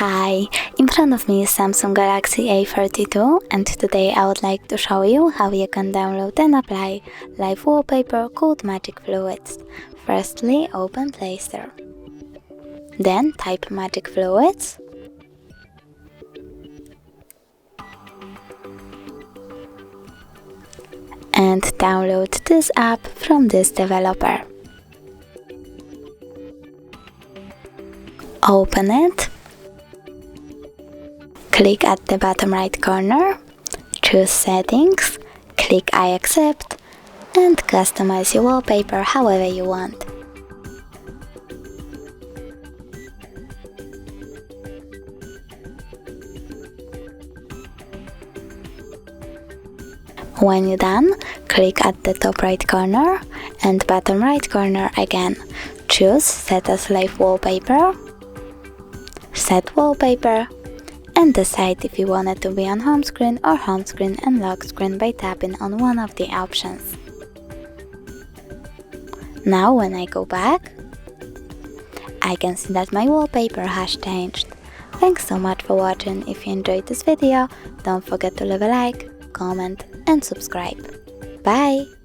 Hi, in front of me is Samsung Galaxy A42 and today I would like to show you how you can download and apply live wallpaper called Magic Fluids. Firstly, open Play Store. Then type Magic Fluids. And download this app from this developer. Open it. Click at the bottom right corner, choose Settings, click I accept, and customize your wallpaper however you want. When you're done, click at the top right corner and bottom right corner again. Choose Set as Live Wallpaper, Set Wallpaper, and decide if you want it to be on home screen or home screen and lock screen by tapping on one of the options. Now when I go back, I can see that my wallpaper has changed. Thanks so much for watching. If you enjoyed this video, don't forget to leave a like, comment and subscribe. Bye!